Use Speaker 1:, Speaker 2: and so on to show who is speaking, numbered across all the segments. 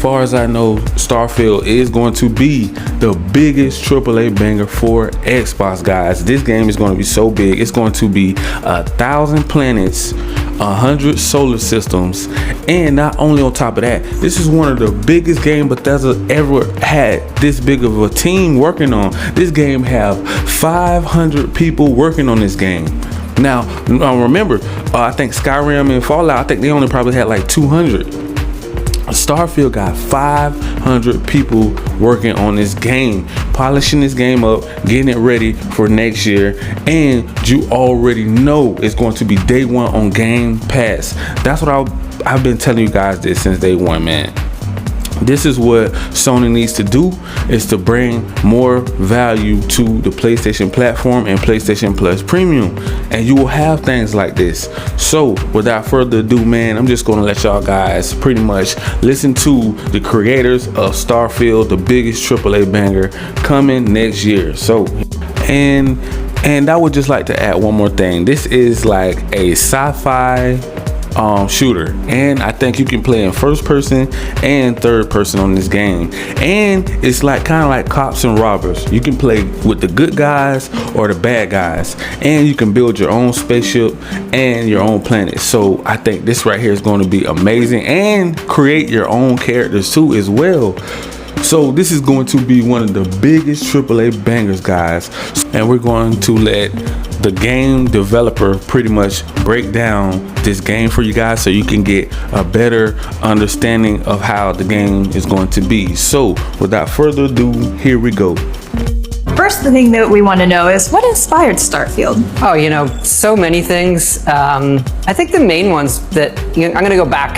Speaker 1: far as I know, Starfield is going to be the biggest AAA banger for Xbox, guys. This game is going to be so big. It's going to be 1,000 planets, 100 solar systems, and not only on top of that, this is one of the biggest games Bethesda ever had this big of a team working on. This game have 500 people working on this game. Now remember, I think Skyrim and Fallout, I think they only probably had like 200. Starfield got 500 people working on this game, polishing this game up, getting it ready for next year, and you already know it's going to be day one on Game Pass. That's what I've been telling you guys this since day one, man. This is what Sony needs to do, is to bring more value to the PlayStation platform and PlayStation Plus Premium, and you will have things like this. So without further ado, man, I'm just going to let y'all guys pretty much listen to the creators of Starfield, the biggest AAA banger coming next year. So and I would just like to add one more thing. This is like a sci-fi shooter, and I think you can play in first person and third person on this game, and it's like kind of like cops and robbers. You can play with the good guys or the bad guys, and you can build your own spaceship and your own planet. So I think this right here is going to be amazing, and create your own characters too as well. So this is going to be one of the biggest AAA bangers, guys, and we're going to let the game developer pretty much break down this game for you guys so you can get a better understanding of how the game is going to be. So without further ado, here we go.
Speaker 2: First, the thing that we want to know is what inspired Starfield?
Speaker 3: Oh, you know, so many things. I think the main ones that, I'm going to go back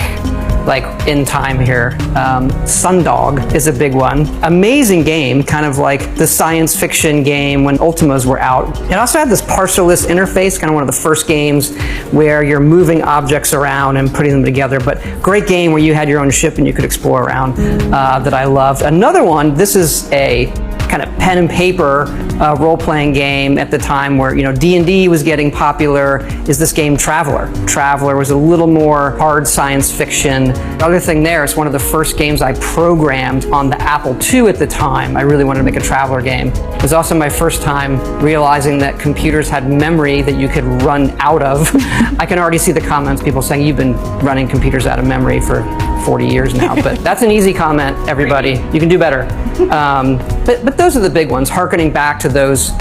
Speaker 3: like in time here. Sundog is a big one. Amazing game, kind of like the science fiction game when Ultimas were out. It also had this partialist interface, kind of one of the first games where you're moving objects around and putting them together, but great game where you had your own ship and you could explore around, that I loved. Another one, this is a kind of pen and paper role-playing game at the time where, you know, D&D was getting popular, is this game Traveler. Traveler was a little more hard science fiction. The other thing there is one of the first games I programmed on the Apple II at the time. I really wanted to make a Traveler game. It was also my first time realizing that computers had memory that you could run out of. I can already see the comments, people saying you've been running computers out of memory for 40 years now, but that's an easy comment, everybody. You can do better. But those are the big ones, harkening back to those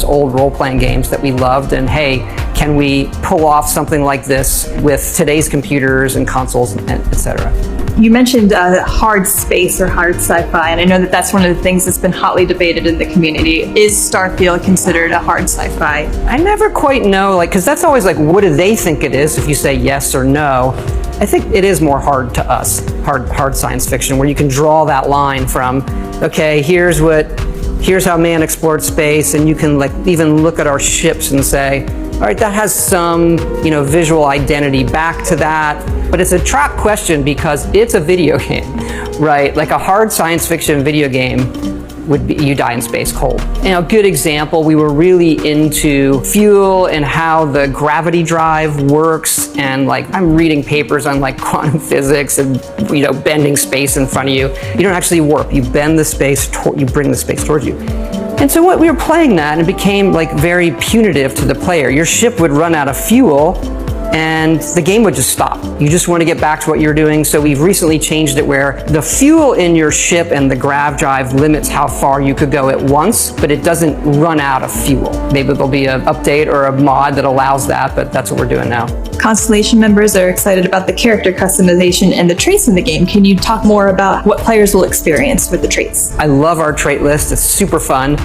Speaker 3: old role-playing games that we loved, and hey, can we pull off something like this with today's computers and consoles, and etc.
Speaker 2: You mentioned hard space or hard sci-fi, and I know that that's one of the things that's been hotly debated in the community. Is Starfield considered a hard sci-fi?
Speaker 3: I never quite know, like, because that's always like, what do they think it is if you say yes or no? I think it is more hard to us, hard science fiction, where you can draw that line from, okay, here's how man explored space, and you can like even look at our ships and say, all right, that has some, you know, visual identity back to that. But it's a trap question because it's a video game, right? Like a hard science fiction video game would be you die in space cold. You know, a good example, we were really into fuel and how the gravity drive works, and like I'm reading papers on like quantum physics and, you know, bending space in front of you. You don't actually warp, you bend the space, you bring the space towards you. And so what we were playing that, and it became like very punitive to the player. Your ship would run out of fuel and the game would just stop. You just want to get back to what you're doing. So we've recently changed it where the fuel in your ship and the grav drive limits how far you could go at once, but it doesn't run out of fuel. Maybe there'll be an update or a mod that allows that, but that's what we're doing now.
Speaker 2: Constellation members are excited about the character customization and the traits in the game. Can you talk more about what players will experience with the traits?
Speaker 3: I love our trait list. It's super fun.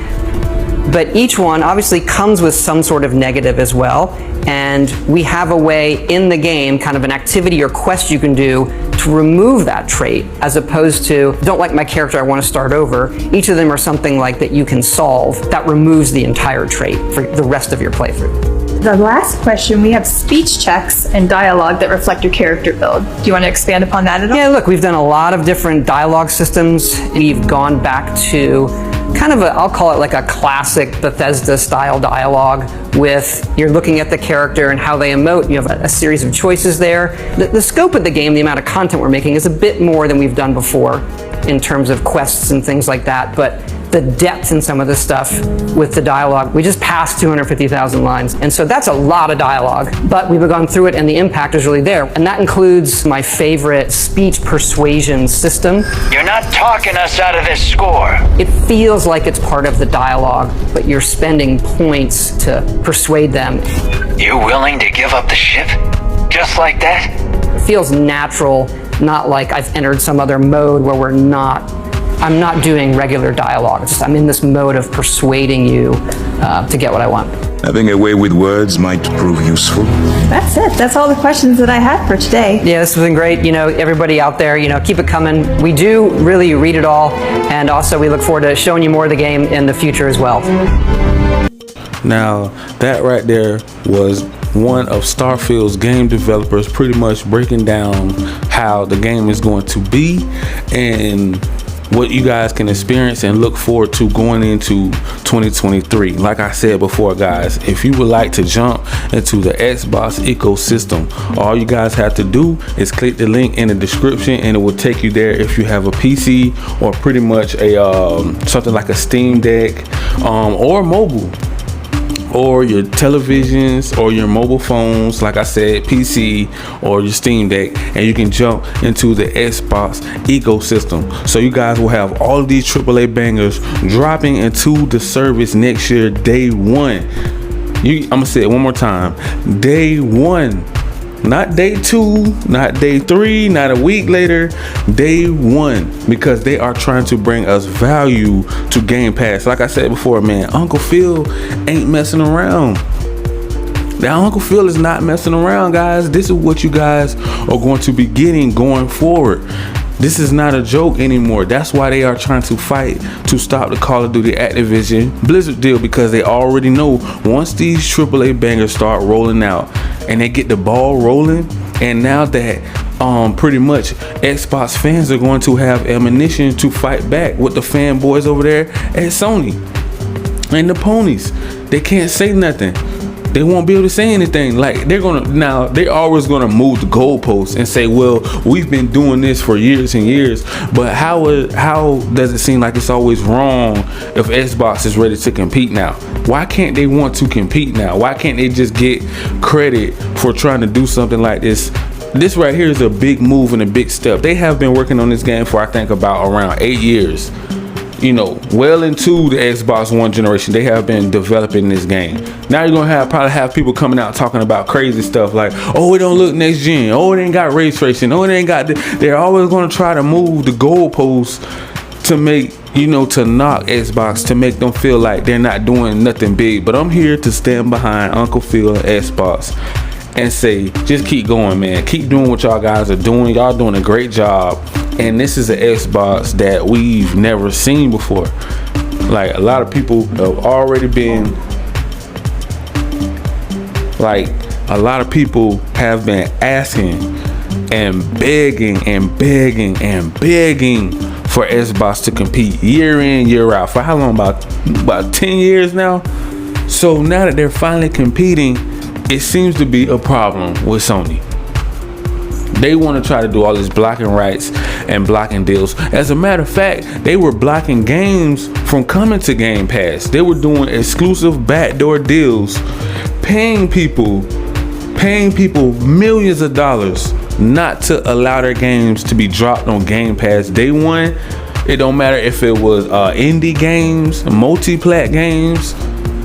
Speaker 3: But each one obviously comes with some sort of negative as well. And we have a way in the game, kind of an activity or quest you can do to remove that trait, as opposed to, don't like my character, I want to start over. Each of them are something like that you can solve that removes the entire trait for the rest of your playthrough.
Speaker 2: The last question, we have speech checks and dialogue that reflect your character build. Do you want to expand upon that at all?
Speaker 3: Yeah, look, we've done a lot of different dialogue systems. We've gone back to kind of I'll call it like a classic Bethesda style dialogue with, you're looking at the character and how they emote. You have a series of choices there. The scope of the game, the amount of content we're making is a bit more than we've done before in terms of quests and things like that, but the depth in some of the stuff with the dialogue, we just passed 250,000 lines. And so that's a lot of dialogue, but we've gone through it and the impact is really there. And that includes my favorite speech persuasion system.
Speaker 4: You're not talking us out of this score.
Speaker 3: It feels like it's part of the dialogue, but you're spending points to persuade them.
Speaker 4: You willing to give up the ship? Just like that?
Speaker 3: It feels natural, not like I've entered some other mode where I'm not doing regular dialogue. It's just, I'm in this mode of persuading you to get what I want.
Speaker 5: Having a way with words might prove useful.
Speaker 2: That's it. That's all the questions that I had for today.
Speaker 3: Yeah, this has been great. You know, everybody out there, keep it coming. We do really read it all. And also we look forward to showing you more of the game in the future as well.
Speaker 1: Now, that right there was one of Starfield's game developers pretty much breaking down how the game is going to be and what you guys can experience and look forward to going into 2023. Like I said before, guys, if you would like to jump into the Xbox ecosystem, all you guys have to do is click the link in the description and it will take you there if you have a PC or pretty much a something like a Steam Deck or mobile, or your televisions or your mobile phones, like I said, PC or your Steam Deck, and you can jump into the Xbox ecosystem. So you guys will have all of these AAA bangers dropping into the service next year, day one. I'm gonna say it one more time, day one. Not day 2, not day 3, not a week later, day 1, because they are trying to bring us value to Game Pass. Like I said before, man, Uncle Phil ain't messing around. Now, Uncle Phil is not messing around, guys. This is what you guys are going to be getting going forward. This is not a joke anymore. That's why they are trying to fight to stop the Call of Duty Activision Blizzard deal, because they already know once these AAA bangers start rolling out and they get the ball rolling, and now that pretty much Xbox fans are going to have ammunition to fight back with the fanboys over there at Sony and the ponies. They can't say nothing. They won't be able to say anything. Like, they're always gonna move the goalposts and say, well, we've been doing this for years and years. But how does it seem like it's always wrong if Xbox is ready to compete now? Why can't they want to compete now? Why can't they just get credit for trying to do something like this? This right here is a big move and a big step. They have been working on this game for, I think, about around 8 years. Well into the Xbox One generation, they have been developing this game. Now you're gonna probably have people coming out talking about crazy stuff like, oh, it don't look next gen, oh, it ain't got ray tracing, oh, it ain't got they're always gonna try to move the goalposts to make, to knock Xbox, to make them feel like they're not doing nothing big. But I'm here to stand behind Uncle Phil and Xbox and say, just keep going, man. Keep doing what y'all guys are doing. Y'all doing a great job. And this is an Xbox that we've never seen before. Like, a lot of people have already been, asking and begging and begging and begging for Xbox to compete year in, year out. For how long? About 10 years now? So now that they're finally competing, it seems to be a problem with Sony. They want to try to do all this blocking rights and blocking deals. As a matter of fact, they were blocking games from coming to Game Pass. They were doing exclusive backdoor deals, paying people millions of dollars not to allow their games to be dropped on Game Pass day one. It don't matter if it was indie games, multi-plat games.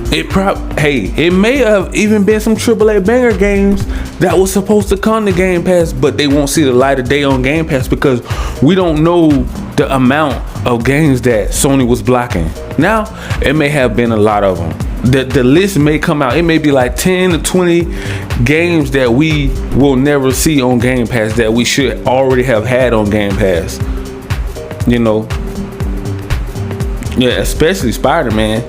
Speaker 1: It may have even been some AAA banger games that was supposed to come to Game Pass, but they won't see the light of day on Game Pass because we don't know the amount of games that Sony was blocking. Now, it may have been a lot of them. The list may come out. It may be like 10 to 20 games that we will never see on Game Pass that we should already have had on Game Pass. Yeah, especially Spider-Man.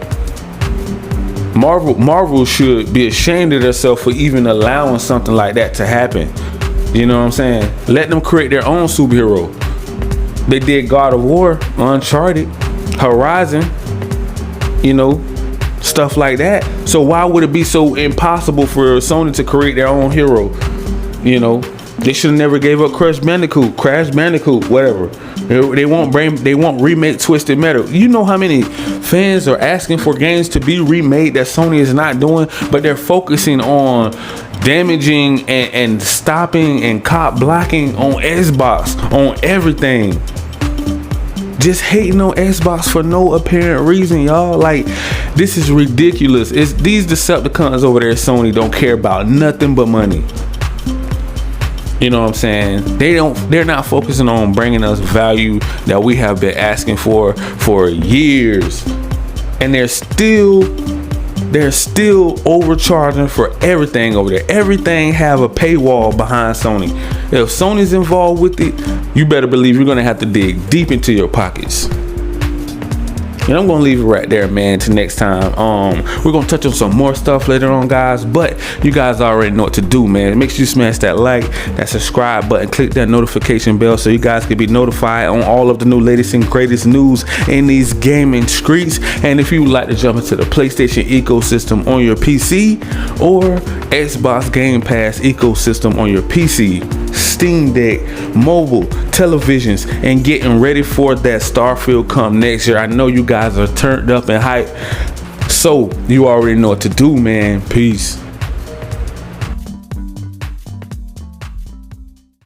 Speaker 1: Marvel should be ashamed of themselves for even allowing something like that to happen. You know what I'm saying? Let them create their own superhero. They did God of War, Uncharted, Horizon. you know, stuff like that. So why would it be so impossible for Sony to create their own hero? You know, they should have never gave up Crash Bandicoot, whatever. They won't remake Twisted Metal. You know how many fans are asking for games to be remade that Sony is not doing, but they're focusing on damaging and stopping and cop blocking on Xbox, on everything. Just hating on Xbox for no apparent reason, y'all. Like, this is ridiculous. It's these Decepticons over there at Sony don't care about nothing but money. You know what I'm saying? They're not focusing on bringing us value that we have been asking for years. And they're still overcharging for everything over there. Everything have a paywall behind Sony. If Sony's involved with it, you better believe you're gonna have to dig deep into your pockets. And I'm gonna leave it right there, man, till next time. We're gonna touch on some more stuff later on, guys, but you guys already know what to do, man. Make sure you smash that like, that subscribe button, click that notification bell so you guys can be notified on all of the new latest and greatest news in these gaming streets. And if you would like to jump into the PlayStation ecosystem on your PC or Xbox Game Pass ecosystem on your PC, Steam Deck, mobile, televisions, and getting ready for that Starfield come next year. I know you guys are turned up and hyped, so you already know what to do, man. Peace.